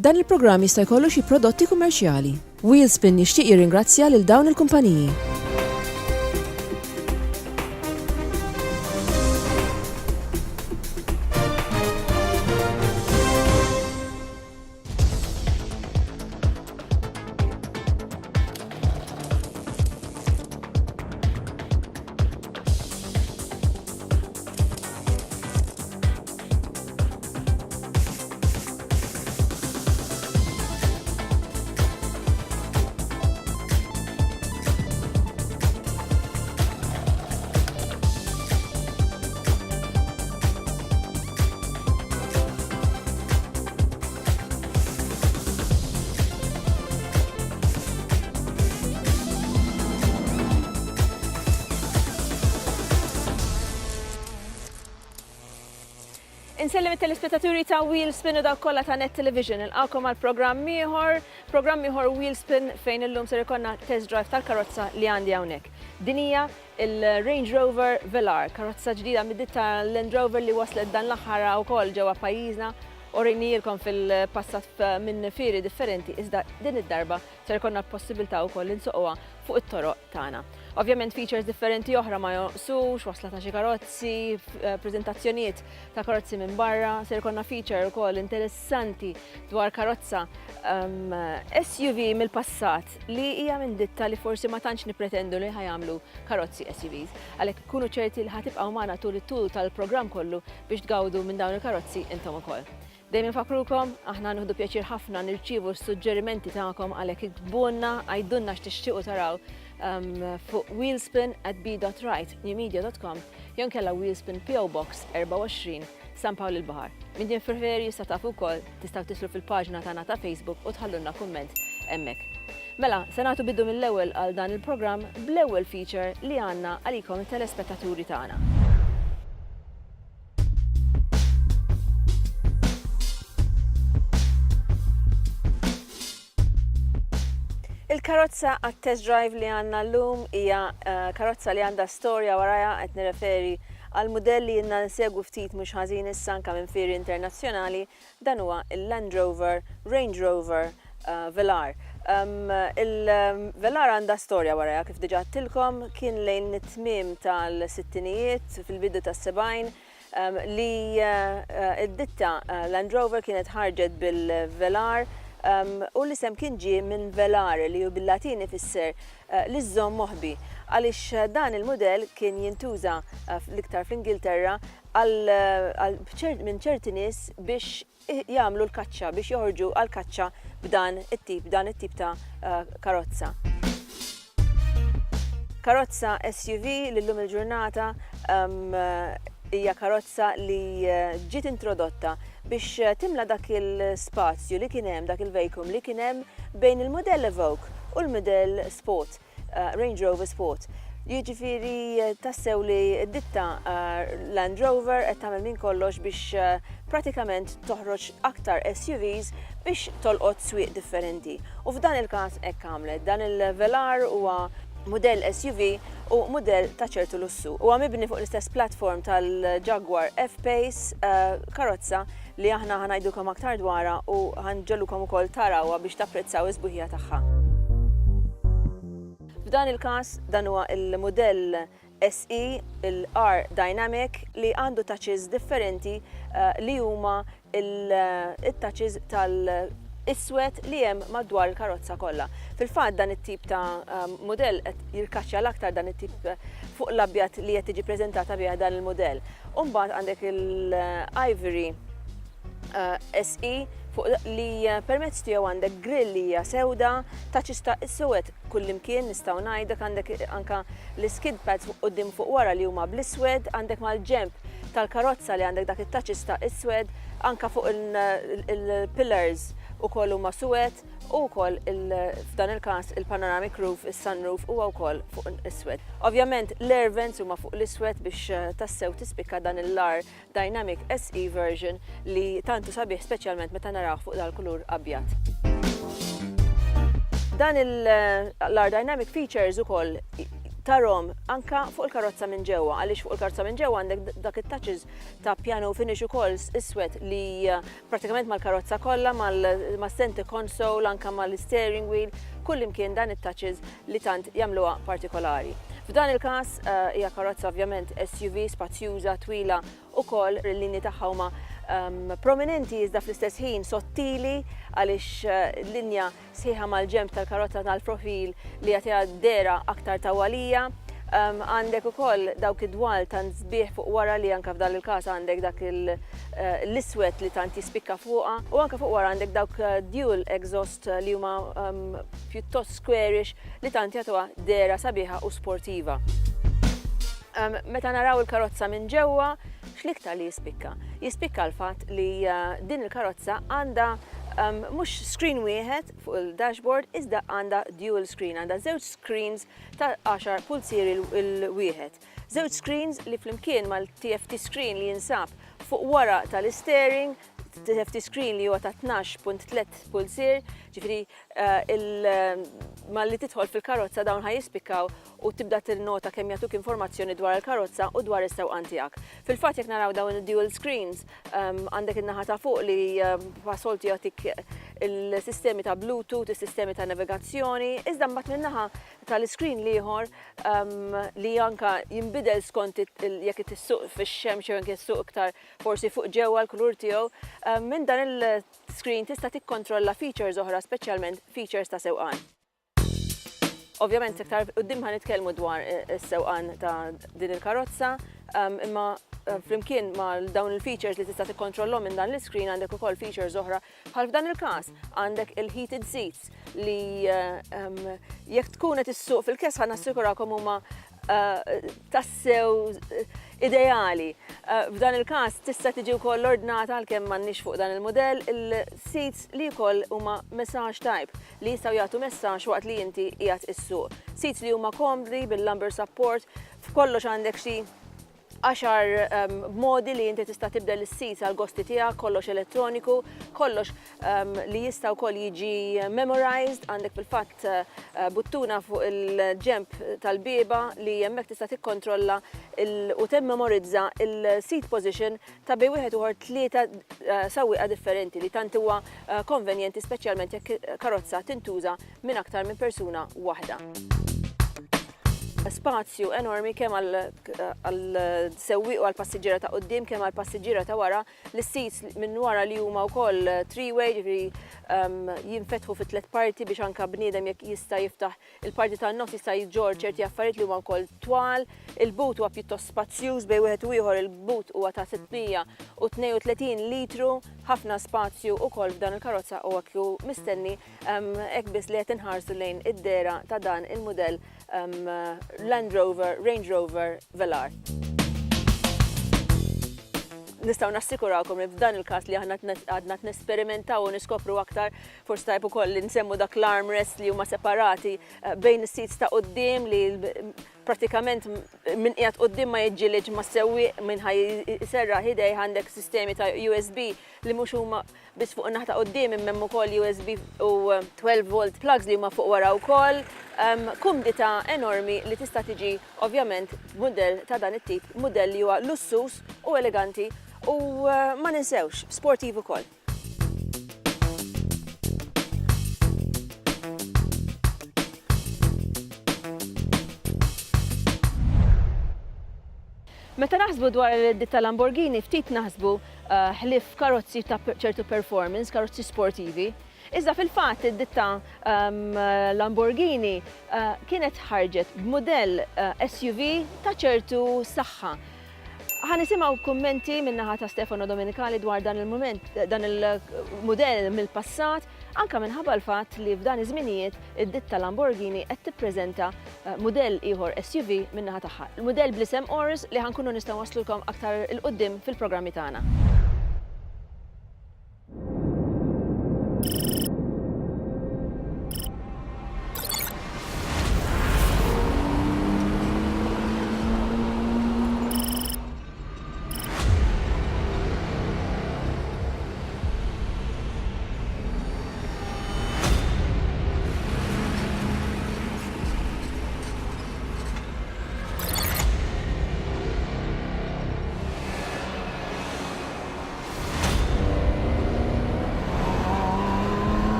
Dan il-programm jista' jkollu xi prodotti kummerċjali. Wheelspin jixtieq jirringrazzja lil dawn il-kumpaniji. Insellem it-telespettaturi ta' Wheelspin u dawk kollha ta' Net Television ilqakom għal programm ieħor Wheelspin fejn illum ser ikollna test drive tal-karozza li għandi hawnhekk. Din hija il-Range Rover Velar, karozza ġdida mid-ditt tal-Land Rover li waslet dan l-aħħar wkoll ġewwa pajjiżna u rejnielkom fil-passat minn fieri differenti iżda din id-darba ser ikollna l-possibilità wkoll insuquha fuq it-toroq tagħna. Ovvjament features differenti oħra ma jonqsux, wasla ta' xi karozzi, preżentazzjonijiet ta' karozzi minn barra, ser ikollna feature ukoll interessanti dwar karozza SUV mill-passat li hija minn ditta li forsi ma tantx nippretendu li ħajamlu karozzi SUVs. Għalhekk kunu ċerti li ħatibqgħu magħna tul it-tul tal-programm kollu biex tgawdu minn dawn il-karozzi intom ukoll. Dejjem infakrukom, aħna nieħdu pjaċir ħafna nirċievu s-suġġerimenti tagħkom għalhekk iktbulna għajdulna x'tixtiequ taraw fuq wheelspin@b.right newmedia.com jew inkella Wheelspin PO Box 24 San Pawl il-Baħar. Min jien preferi jista' tafu wkoll tistgħu tislu fil-paġna tagħna ta' Facebook u tħallulna kumment hemmhekk. Mela, se nagħtu bidu mill-ewwel għal dan il-programm bl-ewwel feature li għandna għalikom it-telespettaturi tagħna. Il-karozza għat-test drive li għandna llum hija karozza li għandha storja warajha qed nirreferi għal modelli jenna nsegwu ftit mhux ħażin issa anke minn fieri internazzjonali dan huwa il-Land Rover Range Rover Velar. Il-Velar għandha storja warajha kif diġà għedtilkom kien lejn it-tmiem tal-sittinijiet fil-bidu tas-sebgħin li d-ditta Land Rover kienet ħarġet bil-Velar u l-isem kien ġie minn velare li ju bil-Latin ifisser li żżomm moħbi għaliex dan il-mudell kien jintuża l-iktar fl-Ingilterra minn ċerti nies biex jagħmlu l-kaċċa biex joħorġu għall-kaċċa b'dan it-tip ta' karozza. Karozza SUV li llum il-ġurnata hija karozza li ġiet introdotta biex timla dak il-spazju li kien hemm, dak il-vejkum li kien hemm bejn il-modell Evoque u l-modell Sport, Range Rover Sport. Jiġifieri tassew li d-ditta Land Rover qed tagħmel minn kollox biex pratikament toħroġ aktar SUVs biex tolqot swieq differenti. U f'dan il-każ hekk għamlet. Dan il-Velar huwa modell SUV u modell ta' ċertu lussu. Huwa mibni fuq l-istess platform tal-Jaguar F-Pace, karozza li aħna ħanajdulkom aktar dwarha u ħanġellukom ukoll tarawha biex tapprezzaw is-sbuħija tagħha. F'dan il-każ dan huwa il-modell SE, il-R Dynamic li għandu touches differenti li huma il-touches tal-iswed li hemm madwar il-karozza kollha. Fil-fatt dan it-tip ta' modell qed jirkaċċja l-aktar dan it-tip fuq l-abjad li qed tiġi ppreżentata biha dan il-modell. U mbagħad għandek il-Ivory SE fuq li permezz tiegħu għandek grill li hija sewda, touches ta' iswed kullimkien nistgħu ngħidlek għandek anke l-skid pads fuq quddiem fuq wara li huma bl-iswed, għandek mal-ġenb tal-karozza li għandek dak it-touches ta' iswed, anke fuq il-pillars ukoll huma suwed u wkoll f'dan il-każ il-panoramic roof, is-sunroof huwa wkoll fuq iswed. Ovvjament l-air vents huma fuq l-iswed biex tassew tispikka dan il-R Dynamic SE version li tantu sabiħ speċjalment meta narawh fuq dal-kulur abjad. Dan l-R Dynamic features ukoll tarom anka fuq il-karozza minn ġewwa, għaliex fuq il-karozza minn ġewwa għandek dak it-touches ta' piano finish ukoll iswed li pratikament mal-karozza kollha mas-center console anka mal-steering wheel, kull imkien dan it-touches li tant jagħmluha partikolari. F'dan il-każ hija karozza ovvjament SUV spazjuża twila ukoll il-linji tagħha huma prominenti iżda fl-istess ħin sottili għaliex linja sħiħa mal-ġemp tal-karozza tal-profil li jagħtiha dera aktar tawalija. Għandek ukoll dawk id-dwal tant sbieħ fuq wara li anke f'dan il-każ għandek dak l-iswed li tant jispikka fuqha u anke fuq wara għandek dawk dual exhaust li huma pjuttost squarish li tant jagħtuha dera sabiħa u sportiva. Meta naraw il-karozza minn ġewwa, x'l-iktar li jispikka? Jispikka l-fatt li din il-karozza għandha mhux screen wieħed fuq il-dashboard, iżda għandha dual screen, għandha żewġ screens ta' 10 pulsieri il-wieħed. Żewġ screens li flimkien mal-TFT screen li jinsab fuq wara tal-steering, TFT screen li huwa ta' 12.3 pulsier, ġifieri malli tidħol fil-karozza dawn ħajispikkaw u tibda tinnota kemm jagħtuk informazzjoni dwar il-karozza u dwar is-sewqan tiegħek. Fil-fatt jekk naraw dawn id-dual screens għandek in-naħa ta' fuq li soltu jagħtik il-sistemi ta' Bluetooth, is-sistemi ta' navigazzjoni, iżda mbagħad min-naħa tal-screen ieħor li anke jinbidel skont jekk tissuq fix-xemx jew jekk issuq iktar forsi fuq ġewwa l-kulur tiegħu, minn dan il-screen tista' tikkontrolla features oħra, speċjalment features ta' sewqan. Ovvjament iktar quddiem ħanitkellmu dwar is-sewqan ta' din il-karozza, imma flimkien ma' dawn il-features li tista' tikkontrollhom minn dan l-screen għandek ukoll features oħra bħal f'dan il-każ għandek il-heated seats li jekk tkun qed issuq fil-kes ħanassikurakom huma tassew ideali. F'dan il-każ tista' tiġi wkoll ordnata għalkemm m'għandniex fuq dan il-mudell il-seats li wkoll huma massage type li jistgħu jagħtu messaġġ waqt li inti qiegħed issuq. Seats li huma komdi bil-lumbar support, f'kollox għandek xi 10 modi li inti tista' tibdel is-seats għall-gosti tiegħek, kollox elettroniku, kollox li jista' wkoll jiġi memorized, għandek fil-fatt buttuna fuq il-ġemp tal-bieba li hemmhekk tista' tikkontrolla u timmemorizza il-seat position ta' bejn wieħed ieħor tlieta sewwieqa differenti li tant huwa konvenjenti speċjalment jekk karozza tintuża minn aktar minn persuna waħda. Spazju enormi kemm għall-sewwieq u għall-passiġġiera ta' quddiem kemm għall-passiġġiera ta' wara, l-seats minn wara li huma wkoll three-way, ġifieri jinfetħu fi tliet parti biex anke bniedem jekk jista' jiftaħ il-parti tan-nofs jista' jiġġor ċerti affarijiet li huma wkoll twal. Il-boot huwa pjuttost spazzjuż bejn wieħed u ieħor, il-boot huwa ta' 632 litru, ħafna spazju wkoll f'dan il-karozza u kieku mistenni hekk biss li qed inħarsu lejn id-dera ta' dan il-mudell Land Rover, Range Rover Velar. Nistgħu nassikurawkom li f'dan il-każ li aħna għadna nesperimentaw u niskopru aktar forsi tajb ukoll li nsemmu dak l-armrest li huma separati bejn is-seats ta' quddiem li pratikament minn qiegħed quddiem ma jiġġieled ma' sewwieq minn ħajserraħ idej għandek sistemi ta' USB li mhux huma biss fuq in-naħa ta' quddiem imma ukoll USB u 12 volt plugs li huma fuq wara wkoll. Kumdita enormi li tista' tiġi ovvjament mudell ta' dan it-tip, mudell li huwa lussus u eleganti u ma ninsewx sportiv ukoll. Meta naħsbu dwar id-ditta Lamborghini, ftit naħsbu ħlief karozzi ta' ċertu performance, karozzi sportivi. Iżda fil-fatt id-ditta Lamborghini kienet ħarġet b'mudell SUV ta' ċertu saħħa. Ħanisimgħu kummenti min-naħa ta' Stefano Domenicali dwar dan il-mudell mill-passat, anke minħabba l-fatt li f'dan iż-żminijiet id-ditta Lamborghini qed tippreżenta mudell ieħor SUV min-naħa tagħha. Il-mudell bl-isem Ors li ħankunu nistgħu waslulkom aktar il-qudiem fil-programmi tagħna.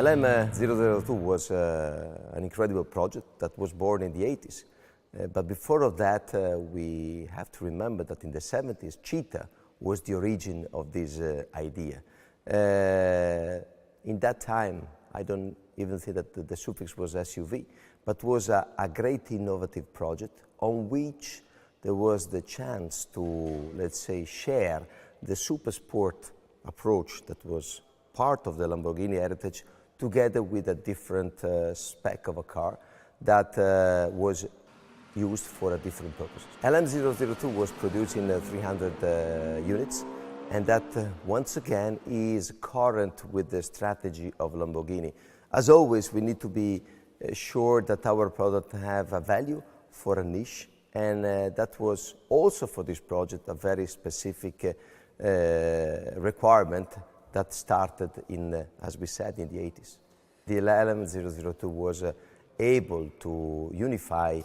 LM002 was an incredible project that was born in the 80s. But before of that, we have to remember that in the 70s, Cheetah was the origin of this idea. In that time, I don't even think that the suffix was SUV, but was a great innovative project on which there was the chance to, let's say, share the super sport approach that was part of the Lamborghini heritage together with a different spec of a car that was used for a different purpose. LM002 was produced in 300 units, and that once again is current with the strategy of Lamborghini. As always, we need to be sure that our product have a value for a niche, and that was also for this project a very specific requirement that started in, as we said, in the 80s. The LM002 was able to unify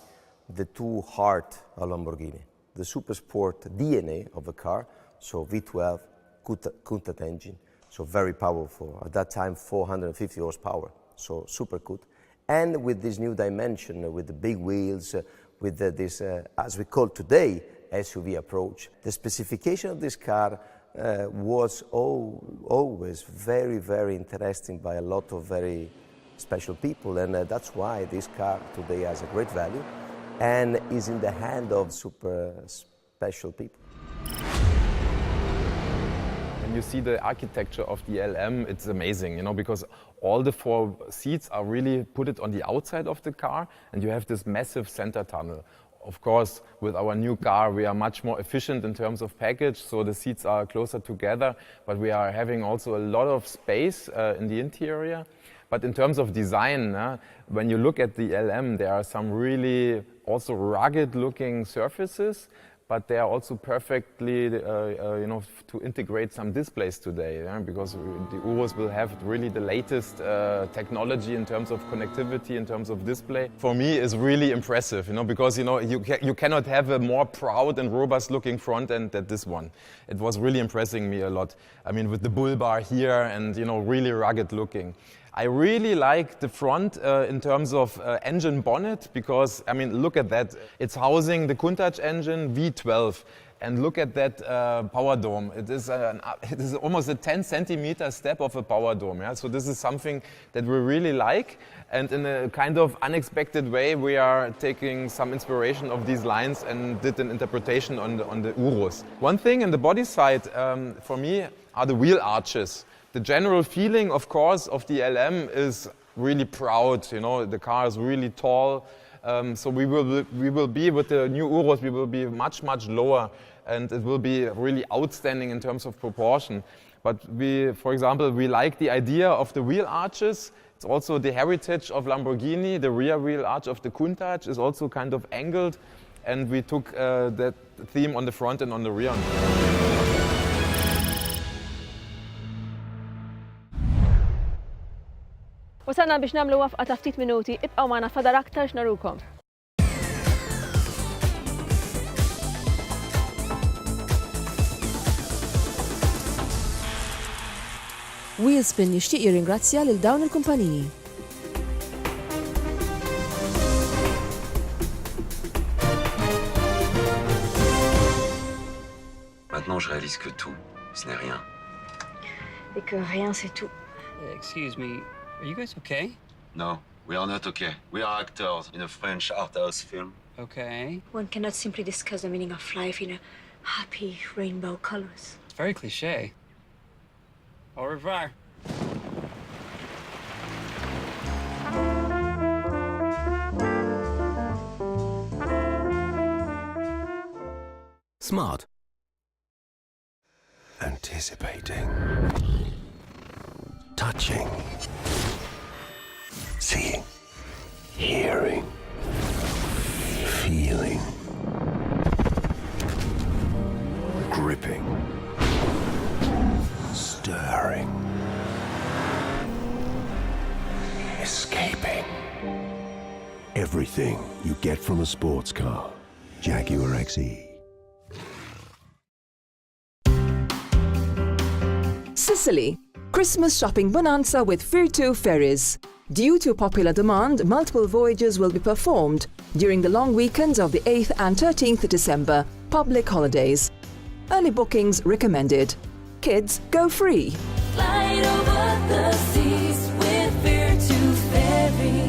the two heart of Lamborghini, the super sport DNA of the car, so V12, Countach engine, so very powerful. At that time, 450 horsepower, so super good. And with this new dimension, with the big wheels, with this, as we call today, SUV approach. The specification of this car was always very, very interesting by a lot of very special people, and that's why this car today has a great value and is in the hand of super special people. When you see the architecture of the LM, it's amazing, you know, because all the four seats are really put it on the outside of the car, and you have this massive center tunnel. Of course, with our new car, we are much more efficient in terms of package, so the seats are closer together, but we are having also a lot of space in the interior. But in terms of design, when you look at the LM, there are some really also rugged-looking surfaces, but they are also perfectly, you know, to integrate some displays today, because the Urus will have really the latest technology in terms of connectivity, in terms of display. For me, it's really impressive, you know, because you cannot have a more proud and robust-looking front end than this one. It was really impressing me a lot. I mean, with the bull bar here and really rugged-looking. I really like the front in terms of engine bonnet, because, I mean, look at that. It's housing the Countach engine V12. And look at that power dome. It is almost a 10 centimeter step of a power dome. Yeah? So this is something that we really like. And in a kind of unexpected way, we are taking some inspiration of these lines and did an interpretation on the Urus. One thing in the body side, for me, are the wheel arches. The general feeling, of course, of the LM is really proud. You know, the car is really tall. So we will be with the new Urus, we will be much, much lower, and it will be really outstanding in terms of proportion. But for example, we like the idea of the wheel arches. It's also the heritage of Lamborghini. The rear wheel arch of the Countach is also kind of angled, and we took that theme on the front and on the rear. Wasalna biex namlu wafqa ta' ftit minuti, ibqgħu magħna fadal aktar x'narukom. Wheelspin jixtieq jirringrazzja lil dawn il-kumpaniji. Maintenant, je réalise que tout, ce n'est rien. Et que rien, c'est tout. Excuse me, are you guys okay? No, we are not okay. We are actors in a French art house film. Okay. One cannot simply discuss the meaning of life in a happy rainbow colors. It's very cliche. Au revoir. Smart. Anticipating. Touching. Seeing. Hearing. Feeling. Gripping. Stirring. Escaping. Everything you get from a sports car. Jaguar XE. Sicily. Christmas shopping bonanza with Virtu ferries. Due to popular demand, multiple voyages will be performed during the long weekends of the 8th and 13th December, public holidays. Early bookings recommended. Kids go free. Glide over the seas with Virtu ferries.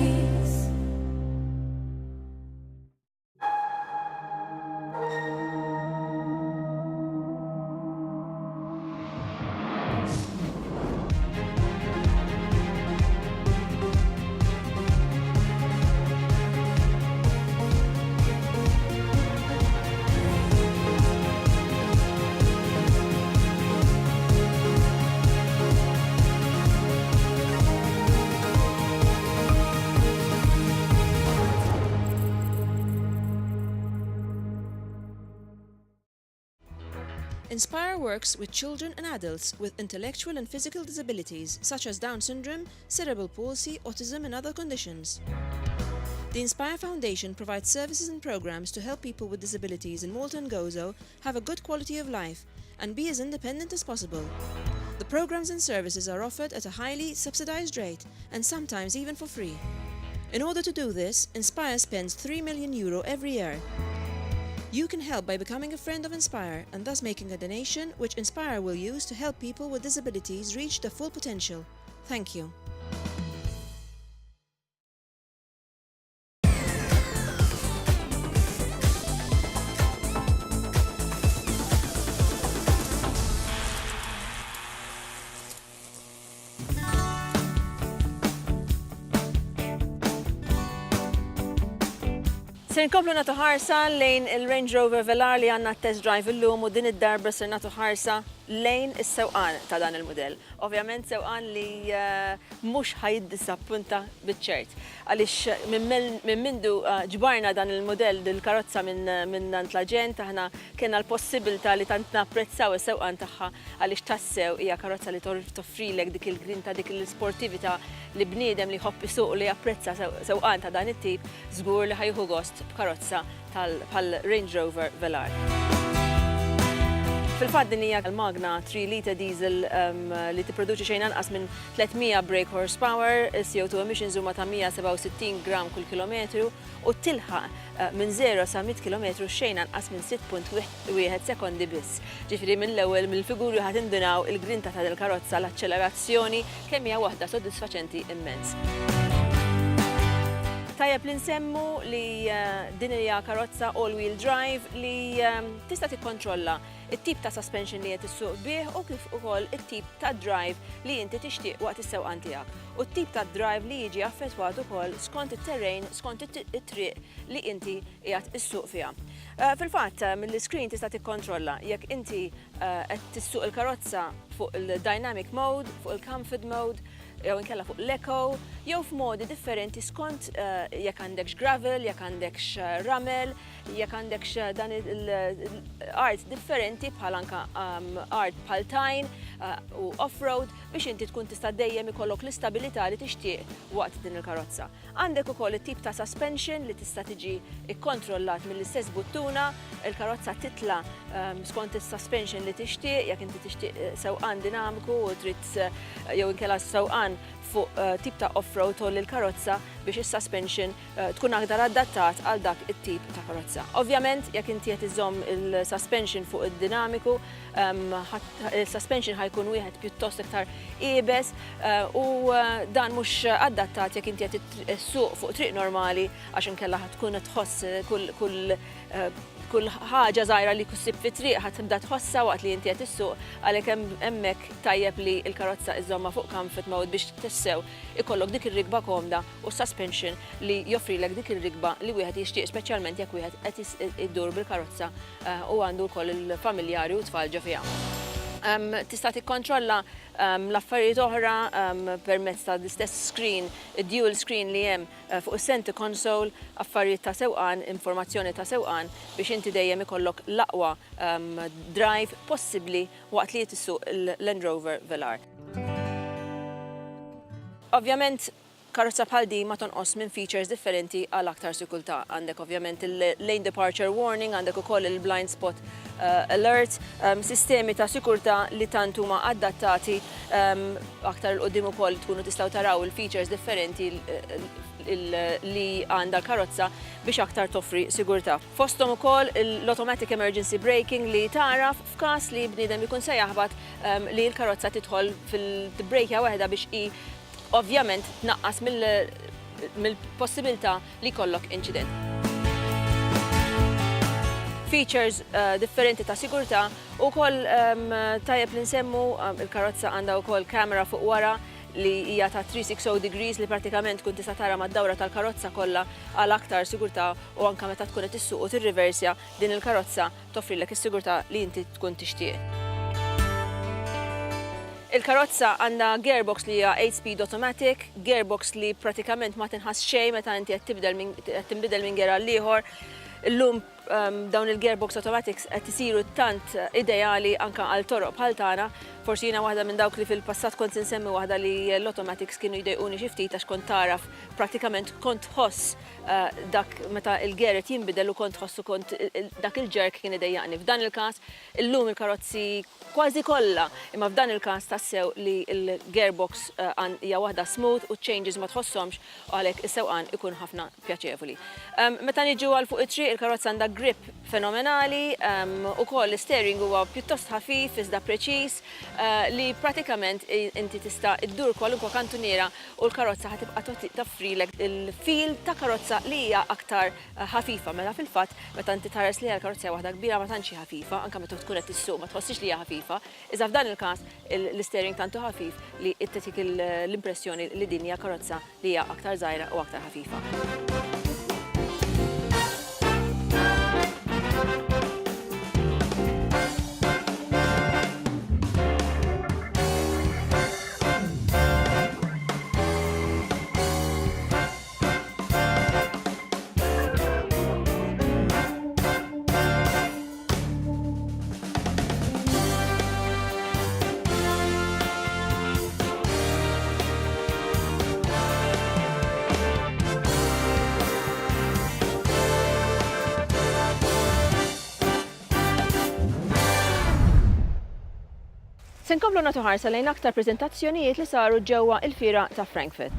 Inspire works with children and adults with intellectual and physical disabilities such as Down syndrome, cerebral palsy, autism and other conditions. The Inspire Foundation provides services and programs to help people with disabilities in Malta and Gozo have a good quality of life and be as independent as possible. The programs and services are offered at a highly subsidized rate and sometimes even for free. In order to do this, Inspire spends €3 million every year. You can help by becoming a friend of Inspire and thus making a donation which Inspire will use to help people with disabilities reach their full potential. Thank you. Se nkomplu nagħtu ħarsa lejn il-Range Rover Velar li għandna test drive illum u din id-darba se nagħtu ħarsa lejn is-sewqan ta' dan il-mudell. Ovvjament sewqan li mhux ħajiddisappunta biċ-ċert. Għaliex minn mindu ġbarna dan il-mudell dil-karozza minn l-aġent aħna kellna l-possibilità li tant napprezzaw is-sewqan tagħha għaliex tassew hija karozza li toffrilek dik il-grinta, dik il-sportività li bniedem li jħobb isuq li japprezza sewqan ta' dan it-tip żgur li ħajħu gost b'karozza tal-Range Rover Velar. Fil-fatt din hija l-Magna 3 litre diesel li tipproduċi xejn anqas minn 300 brake horsepower, CO2 emissions huma ta' 167 gram kull kilometru u tilħaq minn 0 sa 100 kilometru xejn anqas minn 6.1 sekondi biss. Ġifieri mill-ewwel mill-figuri ħadd indunaw il-grinta tal-karozza l-accelerazzjoni kemm hija waħda sodisfaċenti immens. Tajjeb li nsemmu li din hija karozza all-wheel drive li tista' tikkontrolla it-tip ta' suspension li qed issuq bih u kif ukoll it-tip ta' drive li inti tixtieq waqt is-sewqan tiegħek. U t-tip ta' drive li jiġi affettwat ukoll skont it-terrain, skont it-triq li inti qiegħed issuq fiha. Fil-fatt mill-iskrin tista' tikkontrolla jekk inti qed tissuq il-karozza fuq il-dynamic mode, fuq il-comfort mode, jew inkella fuq l-eco, jew f'modi differenti skont jekk għandekx gravel, jekk għandekx ramel, jekk għandekx dan il-art differenti bħal anke art bħal tajn u off-road biex inti tkun tista' dejjem ikollok l-istabilità li tixtieq waqt din il-karozza. Għandek ukoll it-tip ta' suspension li tista' tiġi ikkontrollat mill-istess buttuna, il-karozza titla' skont is-suspension li tixtieq, jekk inti tixtieq sewqan dinamiku u trid jew inkella sewqan fuq tip ta' off-road u l-karozza biex is-suspension tkun aktar adattat għal dak it-tip ta' karozza. Ovvjament, jekk inti qed iżomm il-suspension fuq id-dinamiku, il-suspension ħajkun wieħed pjuttost iktar qiebes u dan mhux adattat jekk inti qed issuq fuq triq normali għax inkella tkun tħoss kull ħaġa żgħira li kussib fi triq ħadd tibda tħossha waqt li inti qed issuq għalhekk hemmhekk tajjeb li l-karozza iżomma fuq comfort mode biex tissew ikollok dik ir-rikba komda u suspension li joffrilek dik ir-rikba li wieħed jixtieq speċjalment jekk wieħed qed iddur bil-karozza u għandu wkoll il-familjari u tfal ġo fiha. Tista' tikkontrolla l-affarijiet oħra permezz ta' l-istess screen, dual screen li hemm fuq is-center console, affarijiet ta' sewqan, informazzjoni ta' sewqan biex inti dejjem ikollok l-aqwa drive possibbli waqt li tissuq il-Land Rover Velar. Ovvjament karozza bħal di ma tonqos minn features differenti għal aktar sikultà. Għandek ovvjament il-lane departure warning, għandek ukoll il-blind spot alert, sistemi ta' sikurtà li tant huma adattati aktar l-qoddim ukoll tkunu tistgħu taraw il-features differenti li għandha l-karozza biex aktar toffri sigurtà. Fosthom ukoll l-automatic emergency braking li taraf f'każ li bniedem ikun se jaħbad li l-karozza tidħol fil-brekja waħda biex ovvjament tnaqqas mill-possibilità li jkollok incident. Features differenti ta' sigurtà u koll tajjeb li nsemmu il-karozza għandha wkoll kamera fuq wara li hija ta' 360 degrees li pratikament tkun tista' tara mad-dawra tal-karozza kollha għal aktar sigurtà u anke meta tkun qed issuq u tirriversja din il-karozza toffrilek is-sigurtà li inti tkun tixtieq. Il-karozza għandha gearbox li hija 8-speed automatic, gearbox li pratikament ma tinħass xejn meta inti qed tinbidel minn gear għal ieħor. Illum dawn il-gearbox automatics qed isiru tant ideali anke għal toroq bħal tagħna. Forsi jiena waħda minn dawk li fil-passat kont insemmi waħda li l-automatics kienu jdejquni xi ftit għax kont taraf pratikament kont ħoss dak meta il-gear qed jinbidel u kont ħossu kont dak il-jerk kien idejjaqni. F'dan il-każ illum il-karozzi kważi kollha, imma f'dan il-każ tassew li l-gearbox hija waħda smooth u changes ma tħosshomx u għalhekk is-sewqan ikun ħafna pjaċevoli. Meta niġu għal fuq it-triq il-karozza għandha grip fenomenali, ukoll l-steering huwa pjuttost ħafif iżda preċiż li pratikament inti tista' iddur kwalunkwe kantuniera u l-karozza ħatibqa' toffrilek il-feel ta' karozza li hija aktar ħafifa mela fil-fatt meta inti tares li hija l-karozza hija waħda kbira ma tantx ħafifa, anke meta tkun qed issuq ma tħossix li hija ħafifa, iżda f'dan il-każ l-steering tantu ħafif li tagħtik l-impressjoni li din hija karozza li hija aktar żgħira u aktar ħafifa. Se nkomplu nagħtu ħarsa lejn aktar preżentazzjonijiet li saru ġewwa il-Fiera ta' Frankfurt.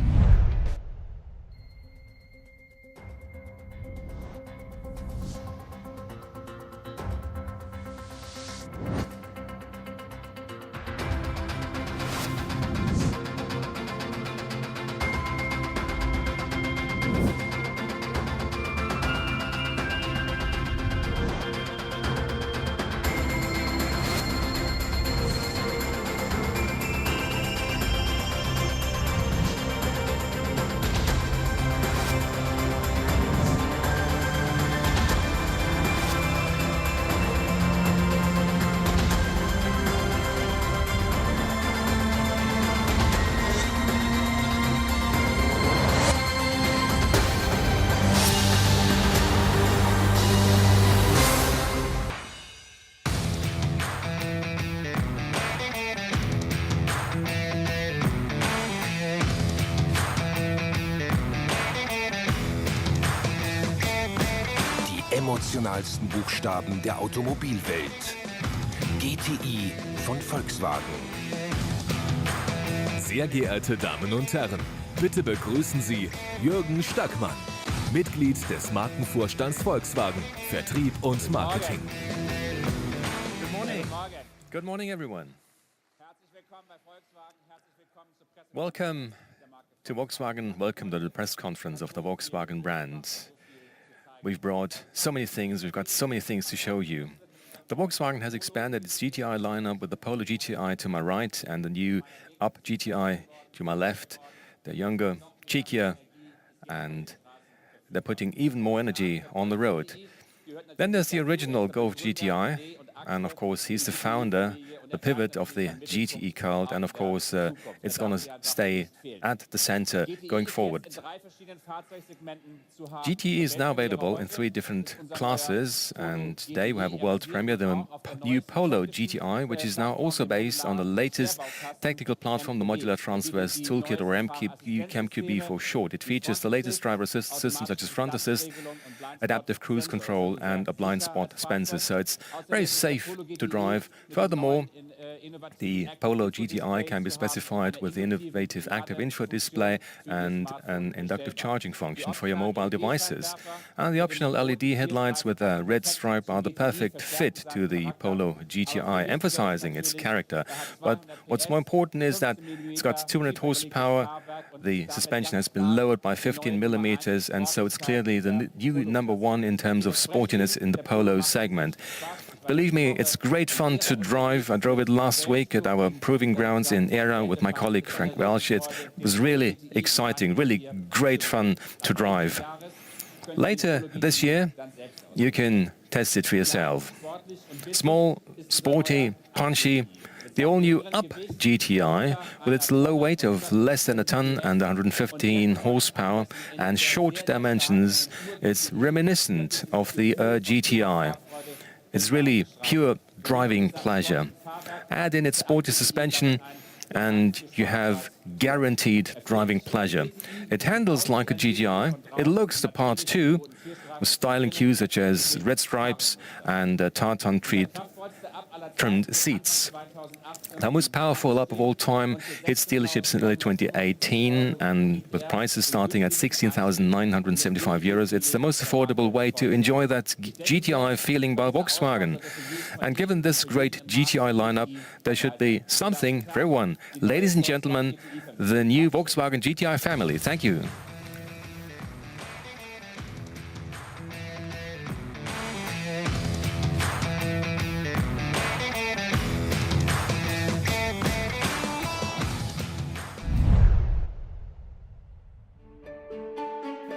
Emotionalsten Buchstaben der Automobilwelt. GTI von Volkswagen. Sehr geehrte Damen und Herren, bitte begrüßen Sie Jürgen Stackmann, Mitglied des Markenvorstands Volkswagen, Vertrieb und Marketing. Good morning. Good morning, everyone. Welcome to Volkswagen. Welcome to the press conference of the Volkswagen brand. We've brought so many things, we've got so many things to show you. The Volkswagen has expanded its GTI lineup with the Polo GTI to my right and the new Up GTI to my left. They're younger, cheekier, and they're putting even more energy on the road. Then there's the original Golf GTI, and of course he's the founder the pivot of the GTE cult, and of course it's going to stay at the center going forward. GTE is now available in 3 different classes, and today we have a world premiere, the new Polo GTI, which is now also based on the latest technical platform, the Modular Transverse Toolkit, or MQB for short. It features the latest driver assist systems such as front assist, adaptive cruise control, and a blind spot sensor, so it's very safe to drive. Furthermore, the Polo GTI can be specified with the innovative active info display and an inductive charging function for your mobile devices. And the optional LED headlights with a red stripe are the perfect fit to the Polo GTI, emphasizing its character. But what's more important is that it's got 200 horsepower, the suspension has been lowered by 15 millimeters, and so it's clearly the new #1 in terms of sportiness in the Polo segment. Believe me, it's great fun to drive. I drove it last week at our proving grounds in Era with my colleague Frank Welsh. It was really exciting, really great fun to drive. Later this year, you can test it for yourself. Small, sporty, punchy, the all-new Up GTI, with its low weight of less than a ton and 115 horsepower and short dimensions, is reminiscent of the GTI. It's really pure driving pleasure. Add in its sporty suspension and you have guaranteed driving pleasure. It handles like a GTI. It looks the part too, with styling cues such as red stripes and tartan trimmed seats. The most powerful Up of all time hits dealerships in early 2018, and with prices starting at 16,975 euros, it's the most affordable way to enjoy that GTI feeling by Volkswagen. And given this great GTI lineup, there should be something for everyone. Ladies and gentlemen, the new Volkswagen GTI family. Thank you.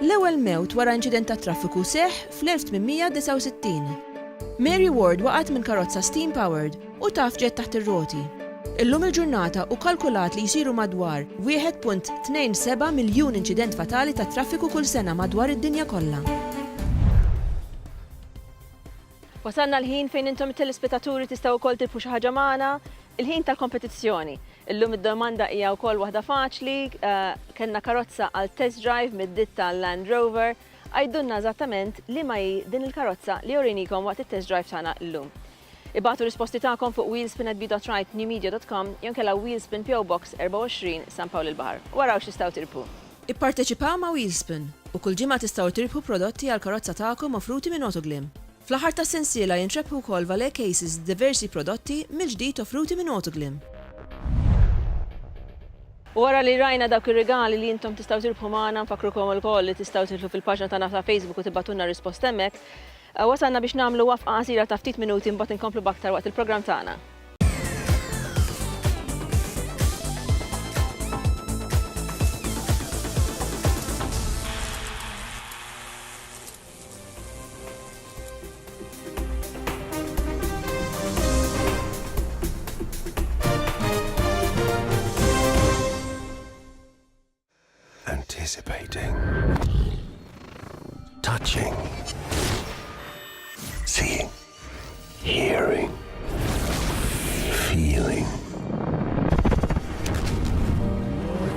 L-ewwel mewt wara inċident ta' traffiku seħħ fl-1869. Mary Ward waqgħet minn karozza steam powered u taf ġiet taħt ir-roti. Illum il-ġurnata u kalkulat li jsiru madwar 1.27 miljun inċident fatali ta' traffiku kull sena madwar id-dinja kollha. Wasalna l-ħin fejn intom it-telespettaturi tistgħu wkoll tilfu xi ħaġa magħna, il-ħin tal-kompetizzjoni. Illum id-domanda hija wkoll waħda faċli, kellna karozza għal test drive mid-ditta Land Rover, għajdunna eżattament li ma din il-karozza li urinikom waqt it-test drive tagħna llum. Ibatu risposti tagħkom fuq wheelspin@b.rightnewmedia.com jew kellha Wheelspin PO Box 24 San Pawl il-Baħar. Waraw x'tistgħu tirpu. Ipparteċipaw ma' Wheelspin u kull ġimgħa tistgħu tirpu prodotti għal karozza tagħkom offruti minn Autoglim. Fl-aħħar tas-sensiela jintrebħu wkoll valet cases diversi prodotti mill-ġdid offruti minn Autoglim. Wara li rajna dawk ir-regali li intom tistgħu tirbħu magħna, nfakrukom ukoll li tistgħu tidħlu fil-paġna tagħna ta' Facebook u tibgħatulna rispost hemmhekk. Wasalna biex nagħmlu wafqa qasira ta' ftit minuti mbagħad inkomplu b'aktar waqt il-programm tagħna. Anticipating, touching, seeing, hearing, feeling,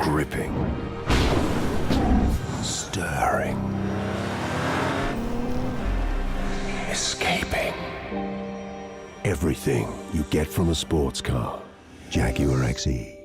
gripping, stirring, escaping. Everything you get from a sports car. Jaguar XE.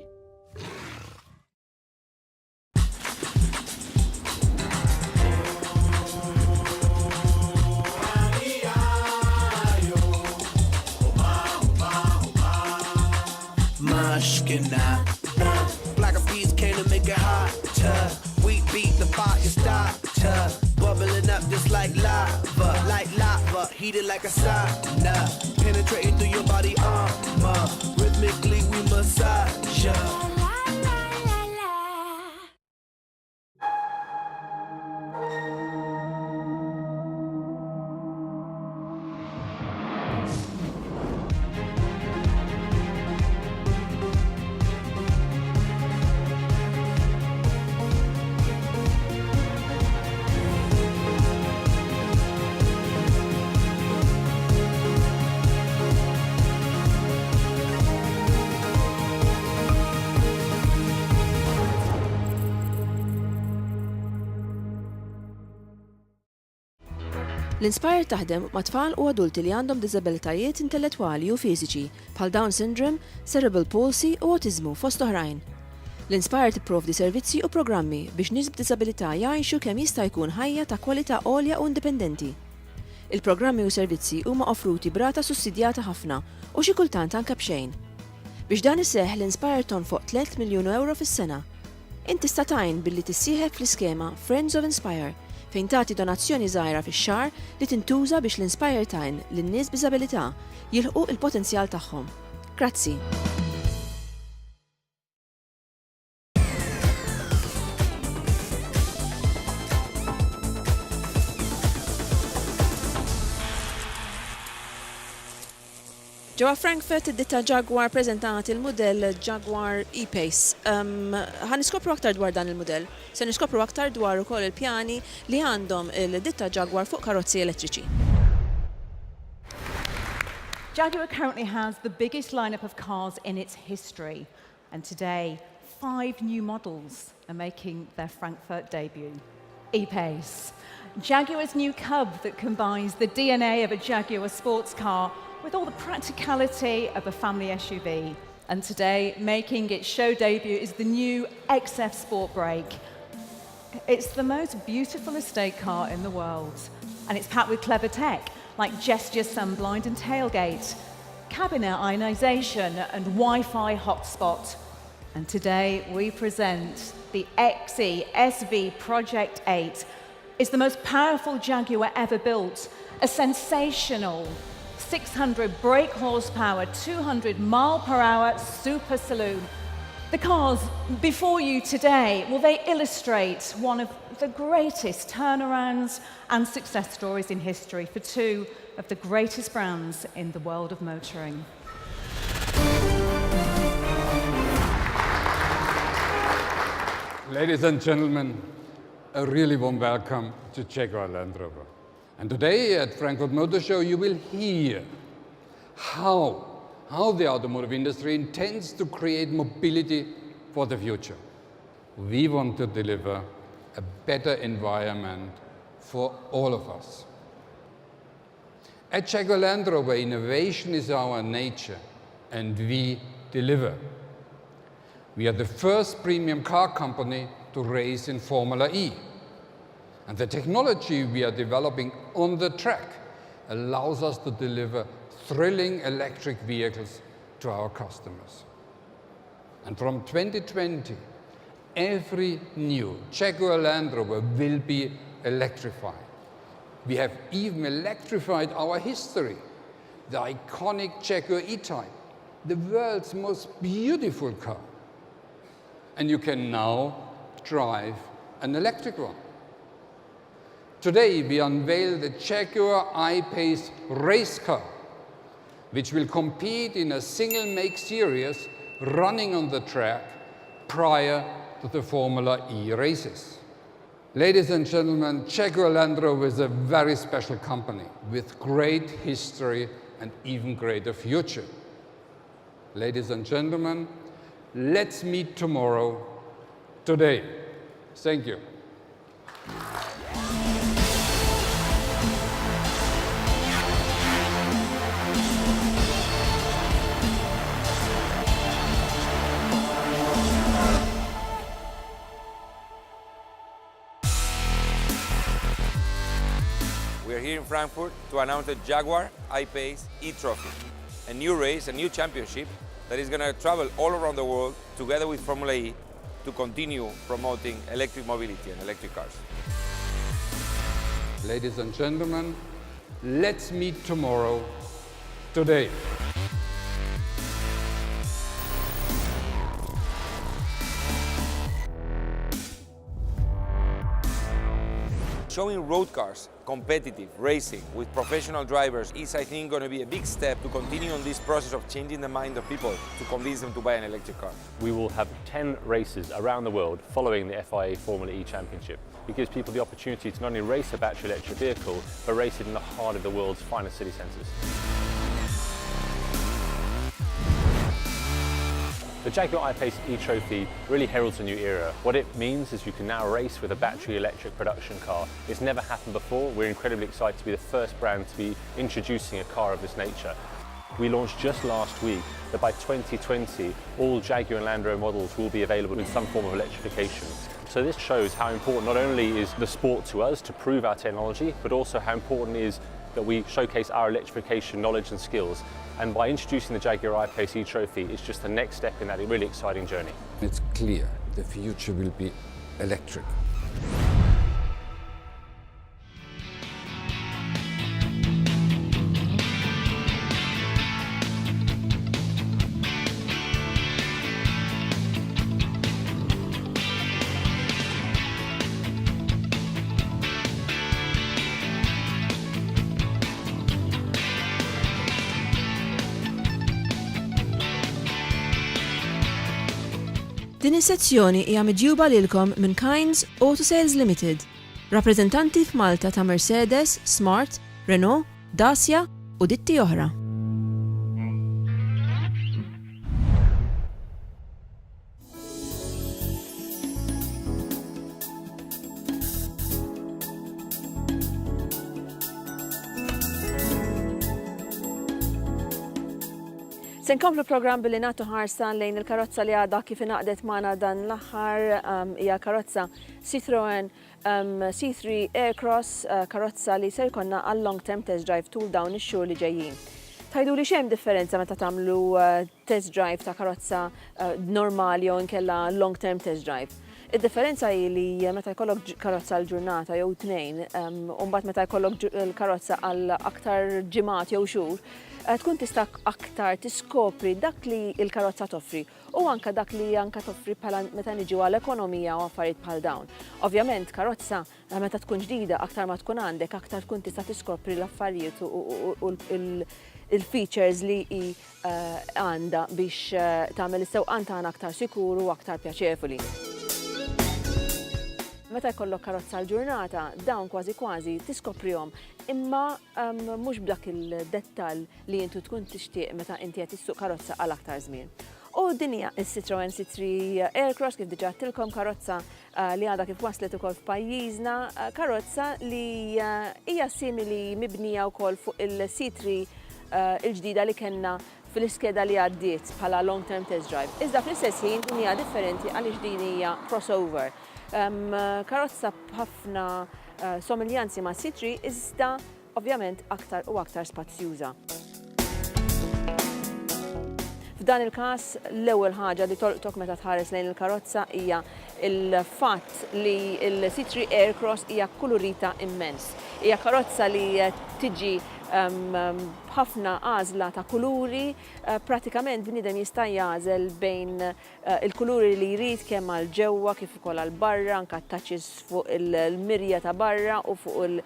Black of peas came to make it hotter. We beat the fire starter. Bubbling up just like lava, heated like a sauna. Penetrating through your body armor. Rhythmically we massage ya. L-Inspire taħdem ma' tfal u adulti li għandhom diżabilitajiet intellettwali u fiżiċi bħal Down syndrome, cerebral palsy u autizmu fost oħrajn. L-Inspire tipprovdi servizzi u programmi biex nies b'diżabilità jgħixu kemm jista' jkun ħajja ta' kwalità għolja u indipendenti. Il-programmi u servizzi huma offruti brata sussidjata ħafna u xi kultant anke b'xejn. Biex dan iseħħ l-Inspire tonfoq 3 miljun euro fis-sena. Inti tista' tgħin billi tissieħeb fl-iskema Friends of Inspire fejn tagħti donazzjoni żgħira fix-xahar li tintuża biex l-Inspire tgħin lin-nies b'diżabilità jilħqu l-potenzjal tagħhom. Grazzi. Ġewwa Frankfurt id-ditta Jaguar preżentat il-mudell Jaguar E-Pace. Ħan niskopru aktar dwar dan il-mudell. Se niskopru aktar dwar ukoll il-pjani li għandhom il-ditta Jaguar fuq karozzi elettriċi. Jaguar currently has the biggest lineup of cars in its history, and today 5 new models are making their Frankfurt debut. E-Pace, Jaguar's new cub that combines the DNA of a Jaguar sports car with all the practicality of a family SUV. And today, making its show debut is the new XF Sport Brake. It's the most beautiful estate car in the world, and it's packed with clever tech like gesture sunblind and tailgate, cabinet ionization and Wi-Fi hotspot. And today, we present the XE SV Project 8. It's the most powerful Jaguar ever built, a sensational 600 brake horsepower, 200 mile/hour super saloon. The cars before you today, well, they illustrate one of the greatest turnarounds and success stories in history for 2 of the greatest brands in the world of motoring. Ladies and gentlemen, a really warm welcome to Jaguar Land Rover. And today at Frankfurt Motor Show, you will hear how the automotive industry intends to create mobility for the future. We want to deliver a better environment for all of us. At Jaguar Land Rover, innovation is our nature, and we deliver. We are the first premium car company to race in Formula E. And the technology we are developing on the track allows us to deliver thrilling electric vehicles to our customers. And from 2020, every new Jaguar Land Rover will be electrified. We have even electrified our history. The iconic Jaguar E-Type, the world's most beautiful car. And you can now drive an electric one. Today, we unveil the Jaguar I-Pace race car, which will compete in a single-make series running on the track prior to the Formula E races. Ladies and gentlemen, Jaguar Land Rover is a very special company with great history and even greater future. Ladies and gentlemen, let's meet tomorrow, today. Thank you. We're here in Frankfurt to announce the Jaguar I-Pace E-Trophy, a new race, a new championship that is going to travel all around the world together with Formula E to continue promoting electric mobility and electric cars. Ladies and gentlemen, let's meet tomorrow, today. Showing road cars, competitive racing with professional drivers is, I think, going to be a big step to continue on this process of changing the mind of people to convince them to buy an electric car. We will have 10 races around the world following the FIA Formula E Championship. It gives people the opportunity to not only race a battery electric vehicle, but race it in the heart of the world's finest city centres. The Jaguar I-Pace e-Trophy really heralds a new era. What it means is you can now race with a battery electric production car. It's never happened before. We're incredibly excited to be the first brand to be introducing a car of this nature. We launched just last week that by 2020, all Jaguar and Land Rover models will be available in some form of electrification. So this shows how important not only is the sport to us to prove our technology, but also how important it is that we showcase our electrification knowledge and skills. And by introducing the Jaguar I-Pace e-Trophy, it's just the next step in that really exciting journey. It's clear the future will be electric. Din is-sezzjoni hija miġjuba lilkom minn Kynes Auto Sales Limited, rappreżentanti f'Malta ta' Mercedes, Smart, Renault, Dacia u ditti oħra. Se nkomplu programm billi nagħtu ħarsa lejn il-karozza li għadha kif inaqdet magħna dan l-aħħar hija karozza Citroen C3 Aircross, karozza li se jkollna għal long term test drive tul dawn ix-xhur li ġejjin. Tajdu li xejn differenza meta tagħmlu test drive ta' karozza normali jew inkella long term test drive. Id-differenza hi li meta jkollok karozza l-ġurnata jew tnejn, u mbagħad meta jkollok il-karozza għal aktar ġimgħat jew xhur, tkun tista' aktar tiskopri dak li l-karozza toffri u anke dak li anke toffri bħala meta niġu għal ekonomija u affarijiet bħal dawn. Ovvjament karozza meta tkun ġdida aktar ma tkun għandek aktar tkun tista' tiskopri l-affarijiet u il-features li għandha biex tagħmel is-sewqan tagħna aktar sikuru u aktar pjaċevoli. Meta jkollok karozza l-ġurnata, dawn kważi tiskoprihom, imma mhux b'dak il-dettall li intu tkun tixtieq meta inti qed issuq karozza għal aktar żmien. U din hija s-Citroen C3 Aircross kif diġà għattilkom karozza li għadha kif waslet ukoll f'pajjiżna, karozza li hija simili mibnija wkoll fuq il-C3 il-ġdida li kellna fil-iskeda li għaddiet bħala long term test drive. Iżda fl-istess ħin din hija differenti għaliex din hija crossover. Karozza b'ħafna somiljanzi ma' C3 iżda ovvjament aktar u aktar spazzjuża. F'dan il-każ l-ewwel ħaġa li tolqtok meta tħares lejn il-karozza hija il-fatt li l-C3 Aircross hija kulurita immens. Hija karozza li tiġi ħafna għażla ta' kuluri, pratikament bniedem jista' jagħżel bejn il-kuluri li jrid kemm għal ġewwa kif ukoll għal barra, anke touches fuq il-mirja ta' barra u fuq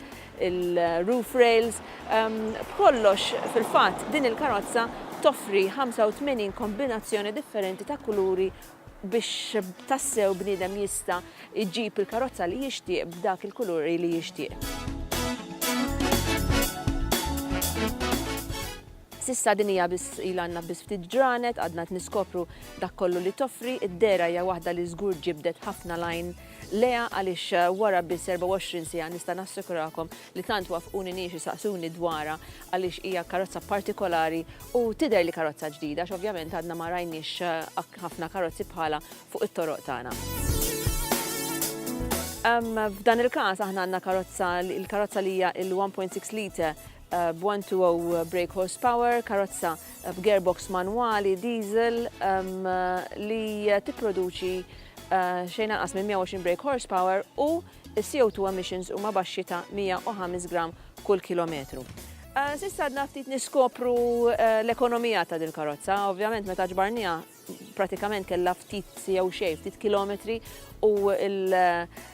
il-roof rails. B'kollox fil-fatt din il-karozza toffri 85 kombinazzjoni differenti ta' kuluri biex tassew bniedem jista' jġib il-karozza li jixtieq b'dak il-kuluri li jixtieq. Sissa din hija biss ilha għandna biss ftit ġranet, għadna niskopru dak kollu li toffri, id-dera hija waħda li żgur ġibdet ħafna lajn leha għaliex wara biss 24 siegħa nista' nassikurakom li tant wafquni nies saqsuni dwarha għaliex hija karozza partikolari u tidher li karozza ġdida għax ovvjament għadna ma rajniex ħafna karozzi bħala fuq it-toroq tagħna. F'dan il-każ aħna għandna karozza li hija il-1.6 litre b'120 brake horsepower, karozza b'gearbox manwali diesel li tipproduċi xejn anqas minn 120 brake horsepower u CO2 emissions huma baxxi ta' 105 gram kull kilometru. S'issa għadna ftit niskopru l-ekonomija ta' din karozza, ovvjament meta ġbarnija pratikament kellha ftit jew xejn ftit kilometri u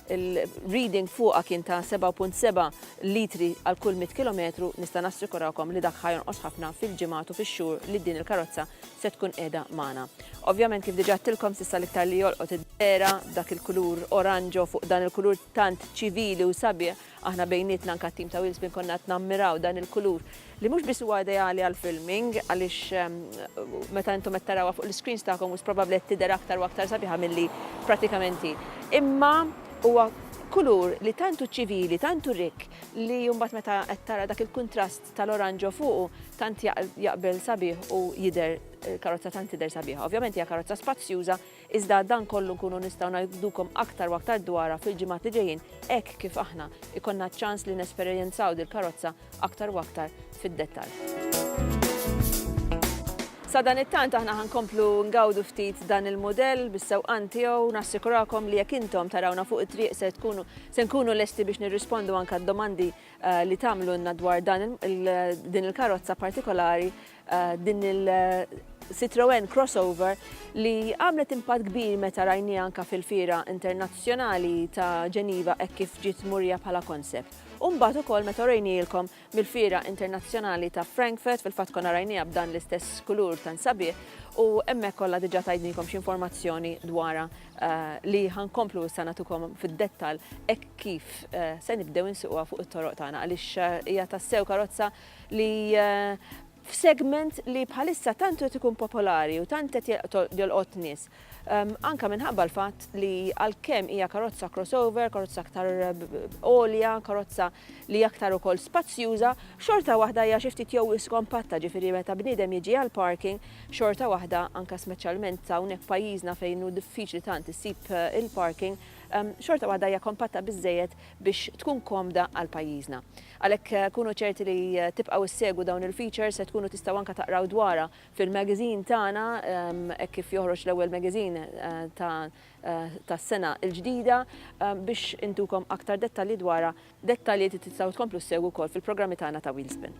il-reading fuqa kien ta' 7.7 litri għal kull 100 km, nista' nassikurakom li dak ħajonqos ħafna fil-ġimgħat u fix-xhur li din il-karozza se tkun qiegħda magħna. Ovvjament kif diġà tilkom s'issa l-iktar li jolqot id-dera dak il-kulur oranġo fuq dan il-kulur tant ċivili u sabiħ, aħna bejnietna anke t-tim ta' Wheelspin konna qed nammiraw dan il-kulur li mhux biss huwa ideali għall-filming għaliex meta intom qed tarawha fuq l-screens tagħkom mhux probabbli qed tidher aktar u aktar sabiħa milli pratikament hi. Imma huwa kulur li tantu ċivili, tantu rik li mbagħad meta qed tara dak il-kuntrast tal-oranġo fuqu tant jaqbel sabiħ u jidher karozza tant tidher sabiħa. Ovvjament hija karozza spazzjuża, iżda dan kollu nkunu nistgħu ngħidukom aktar u aktar dwarha fil-ġimgħat li ġejjin hekk kif aħna ikonna ċans li nesperjenzaw din karozza aktar u aktar fid-dettall. Sa dan it-tant aħna ħankomplu ngawdu ftit dan il-modell bis-sewqan tiegħu, nassikurakom li jekk intom tarawna fuq it-triq se nkunu lesti biex nirrispondu anke d-domandi li tagħmlulna dwar din il-karozza partikolari, din il-Citroën crossover li għamlet impatt kbir meta rajnija anke fil-fira internazzjonali ta' Ġeniva hekk kif ġiet murija bħala konsept. Mbagħad ukoll meta rejnielkom mill-fira internazzjonali ta' Frankfurt fil-fatt konna rajnija b'dan l-istess kulur tan sabiħ u hemmhekk kollha diġà tgħidnikom xi informazzjoni dwarha li ħankomplu issa nagħtukom fid-dettall hekk kif se nibdew insuqha fuq it-toroq tagħna għaliex hija tassew karozza li f'segment li bħalissa tant qed ikun popolari u tant qed jolqot nies. Anka minħabba l-fatt li għalkemm hija karozza crossover, karozza aktar għolja, karozza li aktar ukoll spazzjuża, xorta waħda hija xi ftit jew iskompatta, ġifieri meta bniedem jiġi għal parking, xorta waħda anke speċjalment hawnhekk pajjiżna fejn hu diffiċli tant issib il-parking, xorta waħda hija kompatta biżżejjed biex tkun komda għal pajjiżna. Għalhekk kunu ċerti li tibqgħu issegwu dawn il-features se tkunu tistgħu anke taqraw dwarha fil-magazine tagħna hekk kif joħroġ l-ewwel magazine tas-sena l-ġdida biex intukom aktar dettalji dwarha, dettalji li tistgħu tkomplu ssegwu wkoll fil-programmi tagħna ta' Wheelspin.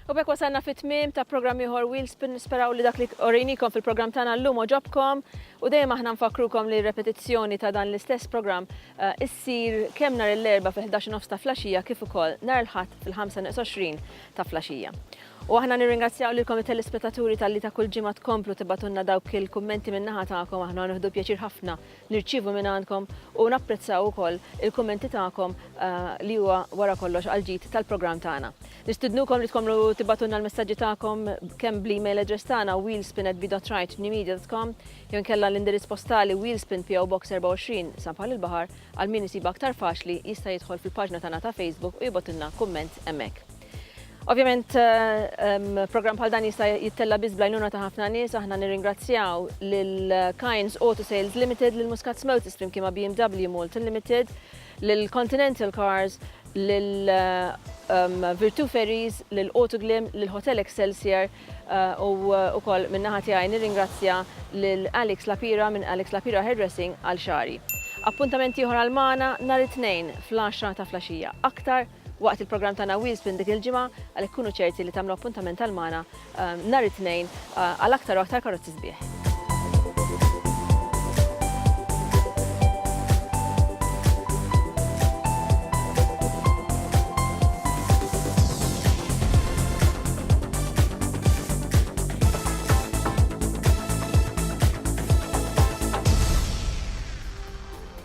U bekk wasalna fit-tmiem ta' programm ieħor Wheelspin, nisperaw li dak li orejnikom fil-programm tagħna llum oġobkom u dejjem aħna nfakrukom li r-repetizzjoni ta' dan l-istess programm issir kemm nhar l-erba' fil-11 ta' flaxija kif ukoll nhar il-ħadd fil-25 ta' flaxija. U aħna nirringrazzjaw lilkom it-telespettaturi tal-li ta' kull ġimgħa tkomplu tibatunna dawk il-kummenti min-naħa tagħkom, aħna nieħdu pjaċir ħafna nirċievu minn għandkom u napprezzaw ukoll il-kummenti tagħkom li huwa wara kollox għal-ġid tal-programm tagħna. Nistidnukom li tkomplu tibatunna l-messaġġi tagħkom kemm bl-email address tagħna wheelspin@b.right.newmedia.com jew inkella l-indirizz postali Wheelspin PO Box 24 San Pawl il-Baħar għal min isib aktar faċli jista' jidħol fil-paġna tagħna ta' Facebook u jibgħatilna kumment hemmhekk. Ovvjament, program bħal dan jista' jittella biss bl-għajnuna ta' ħafna nies, aħna nirringrazzjaw lil Kynes Auto Sales Limited, lil Muscat Motors flimkien ma' BMW Malton Limited, lil Continental Cars, lil Virtu Ferries, lil Autoglim, lil Hotel Excelsior u wkoll min-naħa tiegħi nirringrazzja lil Alex Lapira minn Alex Lapira Hairdressing għal xari. Appuntamenti ieħor għal magħna nhar it-tnejn fl-10 ta' flaxija. Aktar waqt il-programm tagħna Wheelspin dik il-ġimgħa għalhekk kunu ċerti li tagħmlu appuntament għal magħna nhar it-tnejn għal aktar u aktar karozzi sbieħ.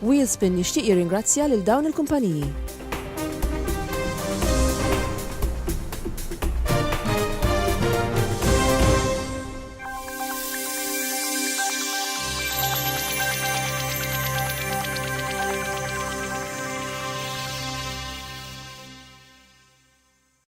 Wheelspin jixtieq jirringrazzja lil dawn il-kumpaniji.